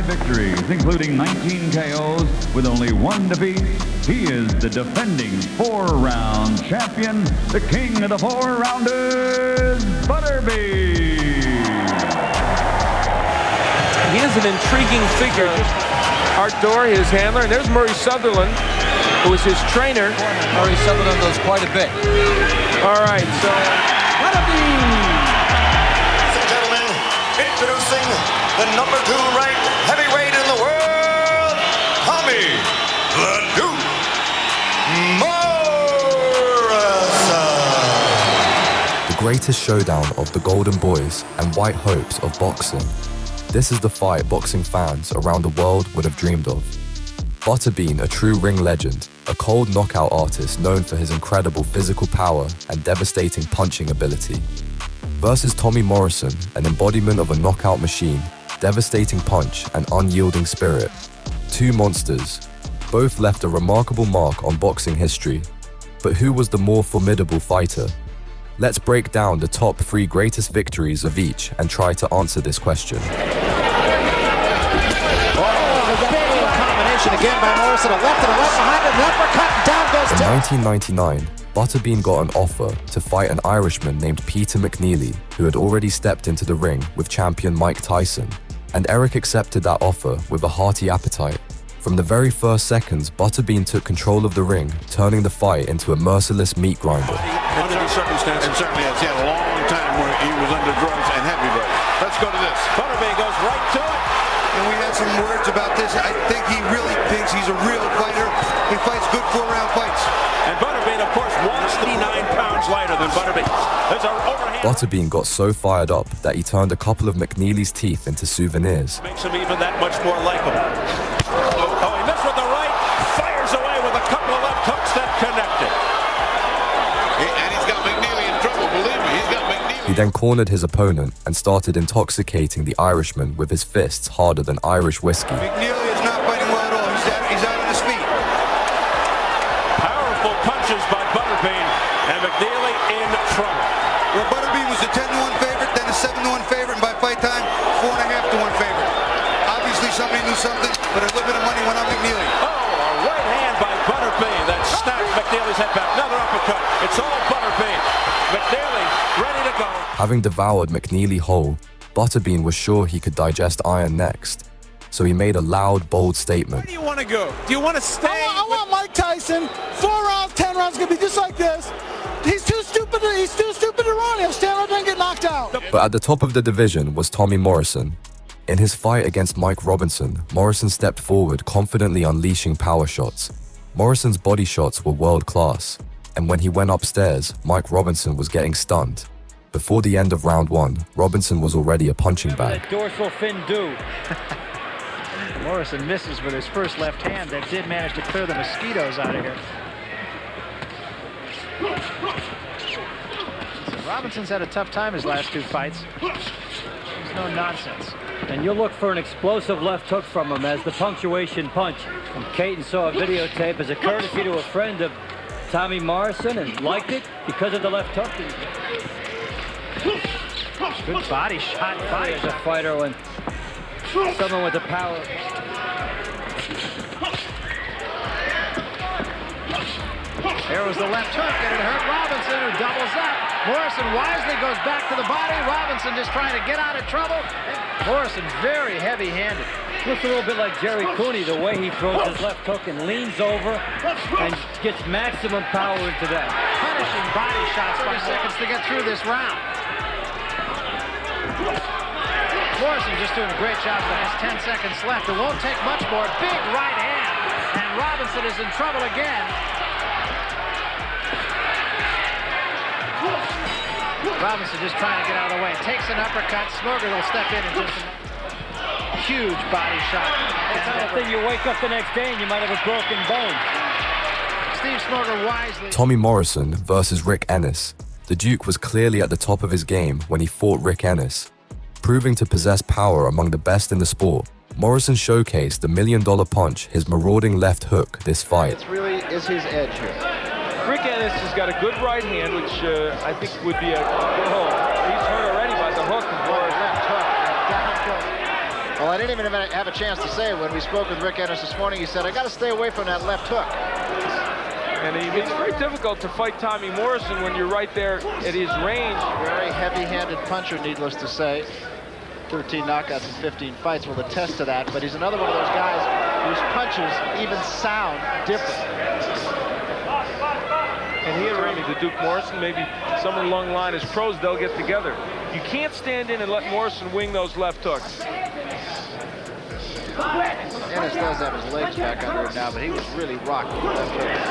victories, including 19 KOs with only 1 defeat. He is the defending 4-round champion, the king of the 4-rounders, Butterbean. He is an intriguing figure. Art Dorr, his handler, and there's Murray Sutherland, who is his trainer. Murray Sutherland knows quite a bit. All right, so Butterbean. Ladies and gentlemen, introducing the number 2 ranked heavyweight in the world, Tommy the Duke Morrison. The greatest showdown of the Golden Boys and White Hopes of boxing. This is the fight boxing fans around the world would have dreamed of. Butterbean, a true ring legend, a cold knockout artist known for his incredible physical power and devastating punching ability, versus Tommy Morrison, an embodiment of a knockout machine, devastating punch and unyielding spirit. Two monsters, both left a remarkable mark on boxing history. But who was the more formidable fighter? Let's break down the top 3 greatest victories of each and try to answer this question. Again by Morrison, a left and a left behind it, an uppercut, down goes In 1999, Butterbean got an offer to fight an Irishman named Peter McNeely, who had already stepped into the ring with champion Mike Tyson, and Eric accepted that offer with a hearty appetite. From the very first seconds, Butterbean took control of the ring, turning the fight into a merciless meat grinder. Under the circumstances, and certainly has had a long time where he was under drugs and heavy drugs. Let's go to this. Butterbean goes right to it. And we had some words about this. I think he really thinks he's a real fighter. He fights good 4-round fights. And Butterbean, of course, 189 pounds lighter than Butterbean. There's an overhand. Butterbean got so fired up that he turned a couple of McNeely's teeth into souvenirs. Makes him even that much more likable. Oh, he missed with the right. Fires away with a couple of left hooks that connected. And he's got McNeely in trouble, believe me. He's got McNeely. He then cornered his opponent and started intoxicating the Irishman with his fists harder than Irish whiskey. McNeely is not fighting well at all. He's out on his feet. Powerful punches by Butterbean, and McNeely in trouble. Where Butterbean was a 10-1 favorite, then a 7-1 favorite, and by fight time, 4.5-1 favorite. Obviously somebody knew something, but a little bit of money went on McNeely. Oh, a right hand by Butterbean that snapped McNeely's head back. Another uppercut. It's all Butterbean. McNeely ready to go. Having devoured McNeely whole, Butterbean was sure he could digest iron next. So he made a loud, bold statement. Where do you want to go? Do you want to stay? I want Mike Tyson. 4 rounds, 10 rounds, gonna be just like this. He's too stupid to run. He'll stand up there and get knocked out. But at the top of the division was Tommy Morrison. In his fight against Mike Robinson, Morrison stepped forward, confidently unleashing power shots. Morrison's body shots were world class. And when he went upstairs, Mike Robinson was getting stunned. Before the end of round 1, Robinson was already a punching bag. Dorsal fin do. Morrison misses with his first left hand that did manage to clear the mosquitoes out of here. So Robinson's had a tough time his last 2 fights. There's no nonsense. And you'll look for an explosive left hook from him as the punctuation punch. And Caton saw a videotape as a courtesy to a friend of Tommy Morrison and liked it because of the left hook. Good body shot. As a fighter when someone with the power. There was the left hook, and it hurt Robinson, who doubles up. Morrison wisely goes back to the body. Robinson just trying to get out of trouble. Morrison very heavy-handed. Looks a little bit like Jerry Cooney, the way he throws his left hook and leans over and gets maximum power into that. Punishing body shots. 30 seconds to get through this round. Morrison just doing a great job. Has 10 seconds left. It won't take much more. Big right hand. And Robinson is in trouble again. Robinson just trying to get out of the way. Takes an uppercut. Smoger will step in and just a huge body shot. I think you wake up the next day and you might have a broken bone. Steve Smoger wisely. Tommy Morrison versus Rick Ennis. The Duke was clearly at the top of his game when he fought Rick Ennis. Proving to possess power among the best in the sport, Morrison showcased the $1 million punch, his marauding left hook, this fight. It really is his edge here. Rick Ennis has got a good right hand, which I think would be a good hold. He's hurt already by the hook and his left hook. Well, I didn't even have a chance to say it when we spoke with Rick Andis this morning. He said, I got to stay away from that left hook. And it's very difficult to fight Tommy Morrison when you're right there at his range. Very heavy-handed puncher, needless to say. 13 knockouts in 15 fights will attest to that, but he's another one of those guys whose punches even sound different. And he had to Duke Morrison, maybe somewhere along the line as pros, they'll get together. You can't stand in and let Morrison wing those left hooks. Andis does have his legs back under him now, but he was really rocked with the left hook. There's an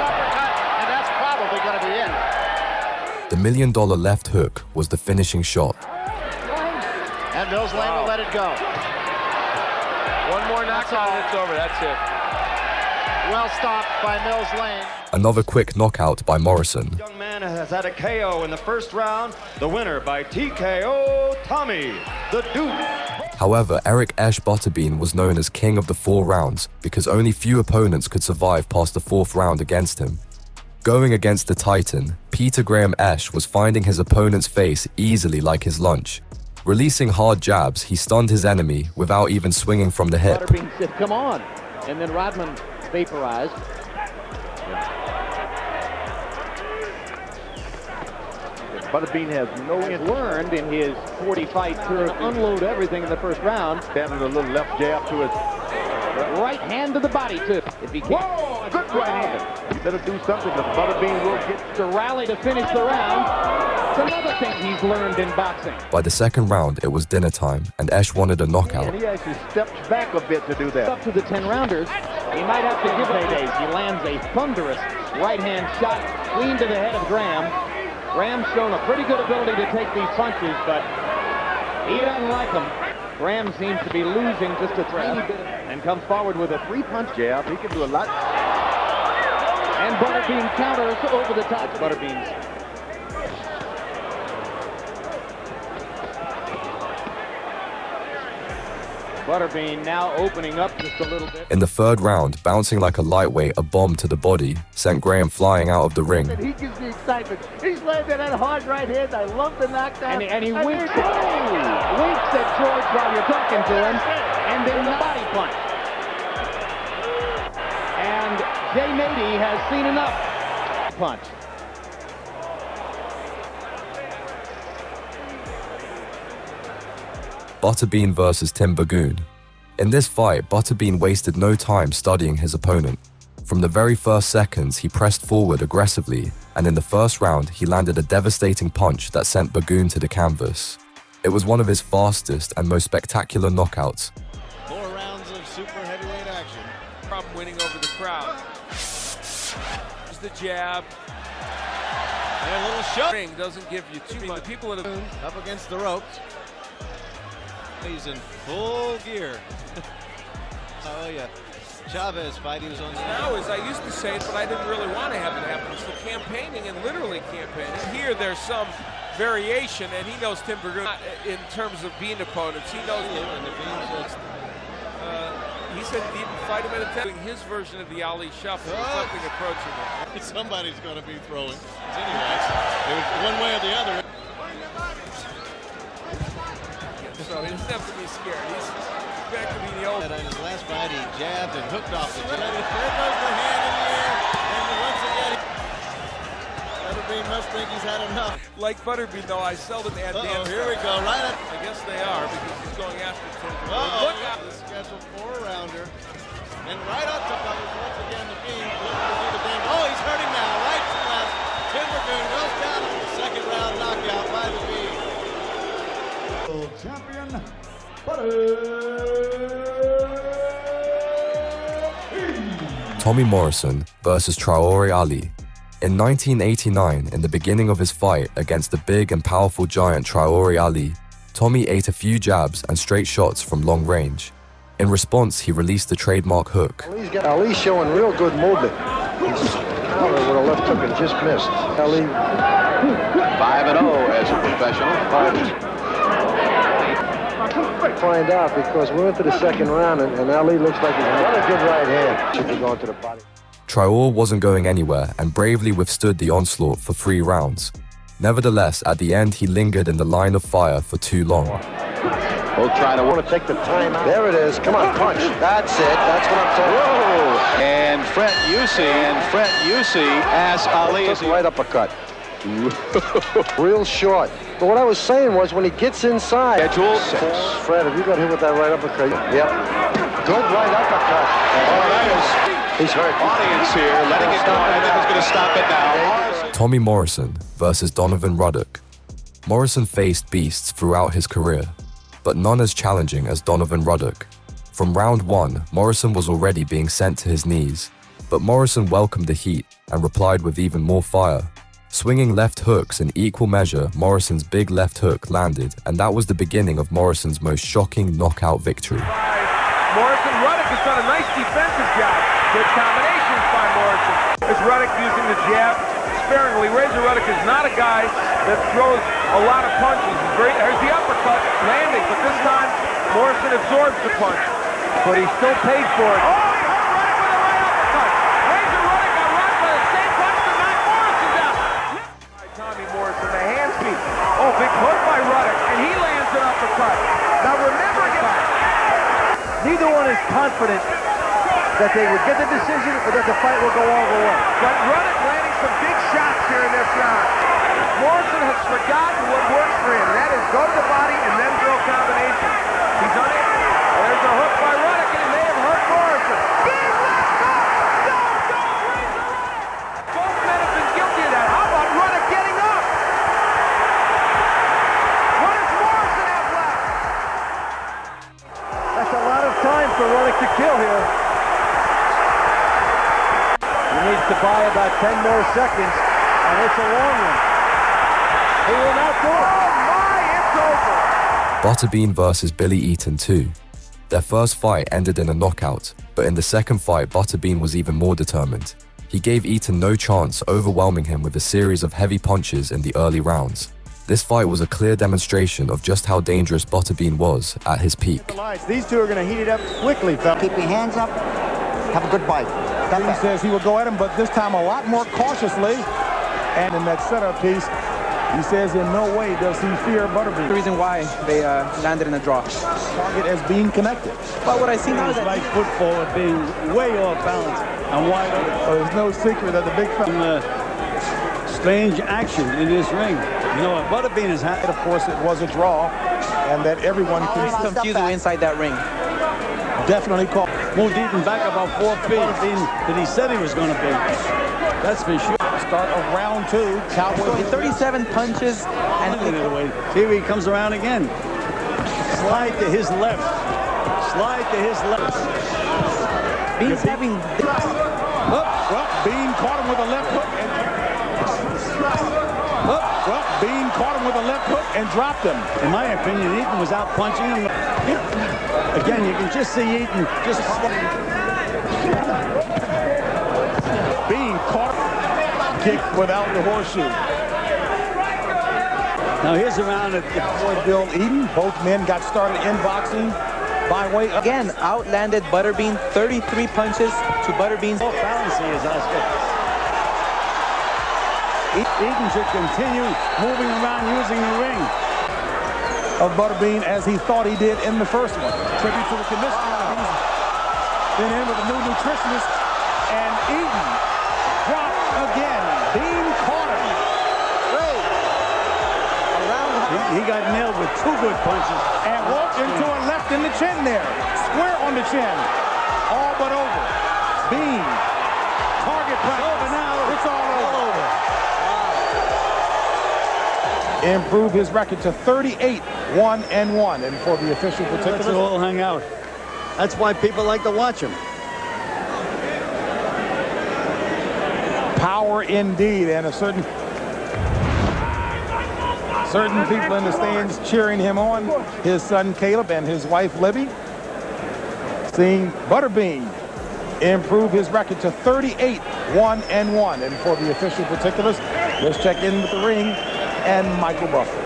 uppercut, and that's probably going to be it. The $1 million left hook was the finishing shot. And Mills Lane will let it go. One more knockout and it's over. That's it. Well stopped by Mills Lane. Another quick knockout by Morrison. Young man has had a KO in the first round. The winner by TKO, Tommy the Duke. However, Eric Esh Butterbean was known as king of the 4 rounds because only few opponents could survive past the 4th round against him. Going against the Titan, Peter Graham Esh was finding his opponent's face easily like his lunch. Releasing hard jabs, he stunned his enemy without even swinging from the hip. Butterbean said, come on. And then Rodman vaporized. Butterbean has learned in his 40 fight career to unload everything in the first round. Standing a little left jab to his right hand to the body too. If he can. Whoa, good right hand. You better do something because Butterbean will get to rally to finish the round. It's another thing he's learned in boxing. By the 2nd round, it was dinner time, and Esh wanted a knockout. And he actually steps back a bit to do that. Up to the 10 rounders, he might have to give paydays. He lands a thunderous right-hand shot clean to the head of Graham. Graham's shown a pretty good ability to take these punches, but he doesn't like them. Graham seems to be losing just a tiny bit and comes forward with a 3-punch jab. He can do a lot. And Butterbean counters over the top. Butterbean's. Butterbean now opening up just a little bit. In the 3rd round, bouncing like a lightweight, a bomb to the body sent Graham flying out of the ring. He gives the excitement. He's landing that hard right hand. I love the knockdown. And he winks at George while you're talking to him. And then the body punch. And Jay Nady has seen enough punch. Butterbean versus Tim Bagoon. In this fight, Butterbean wasted no time studying his opponent. From the very first seconds, he pressed forward aggressively, and in the 1st round, he landed a devastating punch that sent Bagoon to the canvas. It was one of his fastest and most spectacular knockouts. 4 rounds of super heavyweight action. Problem winning over the crowd. There's the jab. And a little shot. Ring doesn't give you too much. The people that have up against the ropes. He's in full gear. Oh yeah, Chavez fight. He was on the now, as I used to say it, but I didn't really want to have it happen. It's for campaigning and literally campaigning. Here, there's some variation, and he knows Tim Bagoon in terms of being opponents. He knows him. He said he'd even fight him at a doing his version of the Ali shuffle. Something approaching it. Somebody's going to be throwing. Anyway, it was one way or the other. So he doesn't have to be scared. He's back to be the old. In his last fight, he jabbed and hooked off the jab. There goes the hand in the air. And once again, Butterbean must think he's had enough. Like Butterbean, though, I seldom add dance. Here we go. Right up. I guess they are because he's going after Tim. Look out. The scheduled 4-rounder. And right up to Butterbean. Once again, the Bean looking to do the damage. Oh, he's hurting now. Right to left. Tim Bagoon goes down in the 2nd round knockout by the Bean. Champion, Tommy Morrison versus Triori Ali. In 1989, in the beginning of his fight against the big and powerful giant Triori Ali, Tommy ate a few jabs and straight shots from long range. In response, he released the trademark hook. Ali's showing real good movement. He's countered with a left hook and just missed. Ali 5-0 as a professional. Find out because we're into the 2nd round and Ali looks like he's another good right hand. Should be going to the body. Trior wasn't going anywhere and bravely withstood the onslaught for 3 rounds. Nevertheless, at the end, he lingered in the line of fire for too long. We'll try to want to take the time out. There it is. Come on, punch. That's it. That's what I'm talking about. And Fred Yusi asks Ali. Took right uppercut. Real short. But what I was saying was when he gets inside. Schedule 6. Fred, have you got hit with that right uppercut? Yep. Good right uppercut. Oh, that is. He's hurt. Audience here letting it go. I think he's going to stop it now. Tommy Morrison versus Donovan Ruddock. Morrison faced beasts throughout his career, but none as challenging as Donovan Ruddock. From round 1, Morrison was already being sent to his knees, but Morrison welcomed the heat and replied with even more fire. Swinging left hooks in equal measure, Morrison's big left hook landed, and that was the beginning of Morrison's most shocking knockout victory. Morrison, Ruddock has done a nice defensive job. Good combinations by Morrison. It's Ruddock using the jab sparingly. Razor Ruddock is not a guy that throws a lot of punches. There's the uppercut landing, but this time Morrison absorbs the punch. But he still paid for it. Oh, he hurt Ruddock with a right uppercut. Razor Ruddock got run by the same punch to knock Morrison down. Tommy Morrison, the hand speed. Oh, big hook by Ruddock, and he lands an uppercut. Now remember, Neither one is confident that they would get the decision or that the fight will go all the way. But Ruddock landing some big shots here in this round. Morrison has forgotten what works for him. That is go to the body and then throw combinations. He's unable. There's a hook by Ruddock, and it may have hurt Morrison. He's let go! No, don't raise the Ruddock! Both men have been guilty of that. How about Ruddock getting up? What does Morrison have left? That's a lot of time for Ruddock to kill here. He needs to buy about 10 more seconds, and it's a long one. He will not do it. Oh my, it's over. Butterbean versus Billy Eaton 2. Their first fight ended in a knockout, but in the second fight, Butterbean was even more determined. He gave Eaton no chance, overwhelming him with a series of heavy punches in the early rounds. This fight was a clear demonstration of just how dangerous Butterbean was at his peak. These two are going to heat it up quickly, fella. Keep your hands up. Have a good bite. He says he will go at him, but this time a lot more cautiously. And in that setup piece, he says in no way does he fear Butterbean. The reason why they landed in a draw. Target as being connected. But what I see now is that right foot forward being way off balance and wide open. So there's no secret that the big fella. Strange action in this ring. You know what Butterbean has had. Of course, it was a draw, and that everyone can confuse you inside that ring. Definitely call. Moved Eaton back about 4 feet than he said he was going to be. That's for sure. Start of round 2. Cowboy 37 punches and see where he comes around again. Slide to his left. Slide to his left. Bean's having Bean caught him with a left hook. Bean caught him with a left hook and dropped him. In my opinion, Eaton was out punching him. Again, you can just see Eaton just Bean caught him. Kick without the horseshoe. Now here's a round at Bill Eaton. Both men got started in boxing by way of... Again, outlanded Butterbean. 33 punches to Butterbean's. What balance he is, Oscar. Eaton should continue moving around using the ring of Butterbean as he thought he did in the first one. Tribute to the commissioner. He's been in with a new nutritionist, and Eaton dropped again. Bean caught him. He got nailed with 2 good punches and walked into a left in the chin there. Square on the chin. All but over. Bean. Target practice. Over now. It's all over. Improve his record to 38-1-1, and for the official particulars, let's all hang out. That's why people like to watch him. Power indeed, and a certain people in the stands cheering him on. His son Caleb and his wife Libby. Seeing Butterbean improve his record to 38-1-1, and for the official particulars, let's check in with the ring and Michael Buffer.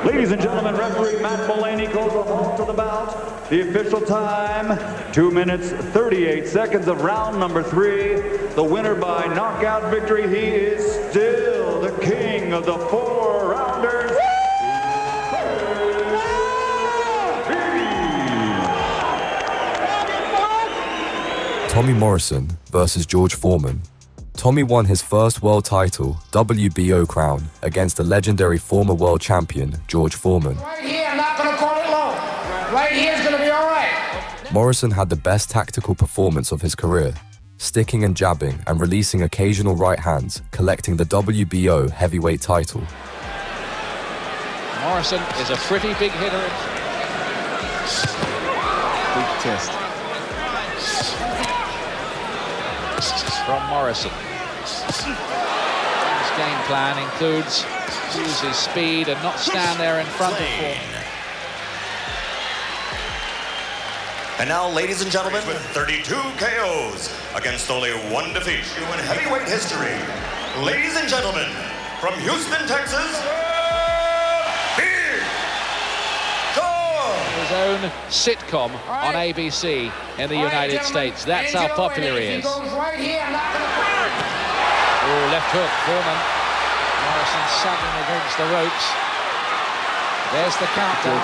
Ladies and gentlemen, referee Matt Mulaney goes along to the bout. The official time, 2 minutes, 38 seconds of round number 3. The winner by knockout victory, he is still the king of the 4-rounders. Tommy Morrison versus George Foreman. Tommy won his first world title, WBO crown, against the legendary former world champion, George Foreman. Right here, I'm not going to call it low. Right here is going to be all right. Morrison had the best tactical performance of his career, sticking and jabbing and releasing occasional right hands, collecting the WBO heavyweight title. Morrison is a pretty big hitter. Big test. From Morrison. His game plan includes use his speed and not stand there in front of Foreman. And now, ladies and gentlemen, with 32 KOs against only one defeat in heavyweight history, ladies and gentlemen, from Houston, Texas, his own sitcom on ABC in the United States. That's how popular he is. Oh, left hook, Foreman. Morrison sagging against the ropes. There's the countdown.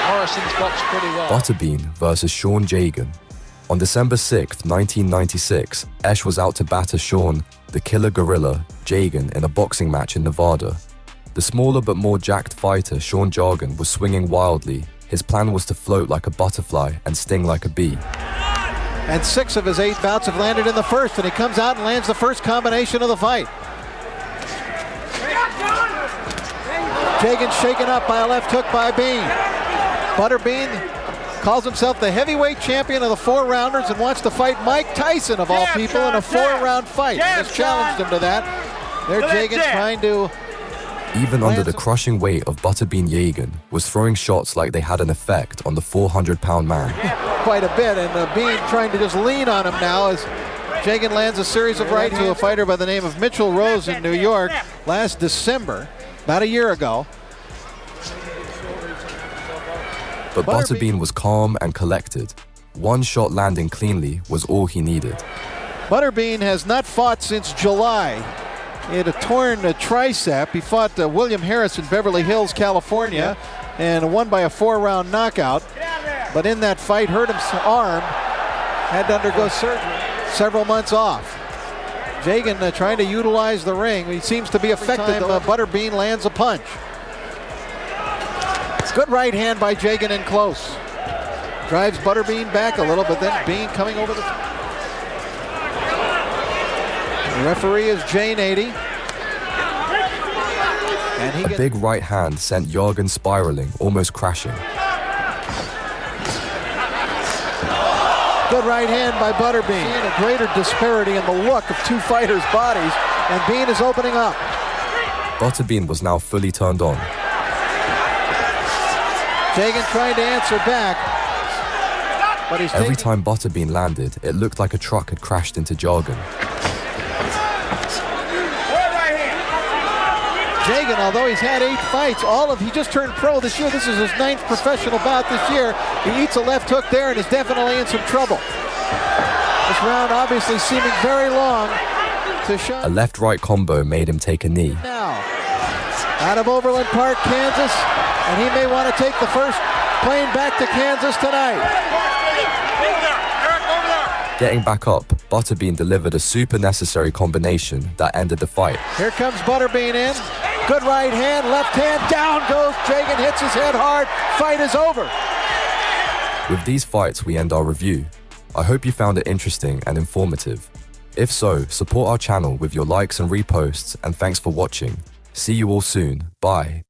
Morrison's boxed pretty well. Butterbean versus Sean Jargon. On December 6, 1996, Esh was out to batter Sean, the killer gorilla, Jargon in a boxing match in Nevada. The smaller but more jacked fighter, Sean Jargon, was swinging wildly. His plan was to float like a butterfly and sting like a bee. And 6 of his 8 bouts have landed in the first, and he comes out and lands the first combination of the fight. Jargon shaken up by a left hook by Bean. Butterbean calls himself the heavyweight champion of the 4-rounders and wants to fight Mike Tyson, of all people, in a 4-round fight. Has challenged him to that. There, Jargon trying to... Even under the crushing weight of Butterbean, Jargon was throwing shots like they had an effect on the 400-pound man. Quite a bit, and Bean trying to just lean on him now as Jargon lands a series of rights to a fighter by the name of Mitchell Rose in New York last December, about a year ago. But Butterbean was calm and collected. One shot landing cleanly was all he needed. Butterbean has not fought since July. He had a torn tricep. He fought William Harris in Beverly Hills, California, and won by a 4-round knockout. But in that fight, hurt his arm, had to undergo surgery, several months off. Jargon trying to utilize the ring. He seems to be effective. Butterbean lands a punch. Good right hand by Jargon in close. Drives Butterbean back a little, but then Bean coming over the top. The referee is Jane 80. And a big right hand sent Jargon spiraling, almost crashing. Good right hand by Butterbean. Seeing a greater disparity in the look of two fighters' bodies, and Bean is opening up. Butterbean was now fully turned on. Jargon trying to answer back, but he's every time Butterbean landed, it looked like a truck had crashed into Jargon. Jargon, although he's had 8 fights, he just turned pro this year. This is his 9th professional bout this year. He eats a left hook there and is definitely in some trouble. This round obviously seeming very long to Shah. A left-right combo made him take a knee. Now, out of Overland Park, Kansas, and he may want to take the first plane back to Kansas tonight. Getting back up, Butterbean delivered a super necessary combination that ended the fight. Here comes Butterbean in. Good right hand, left hand, down goes Jargon, hits his head hard. Fight is over. With these fights, we end our review. I hope you found it interesting and informative. If so, support our channel with your likes and reposts, and thanks for watching. See you all soon. Bye.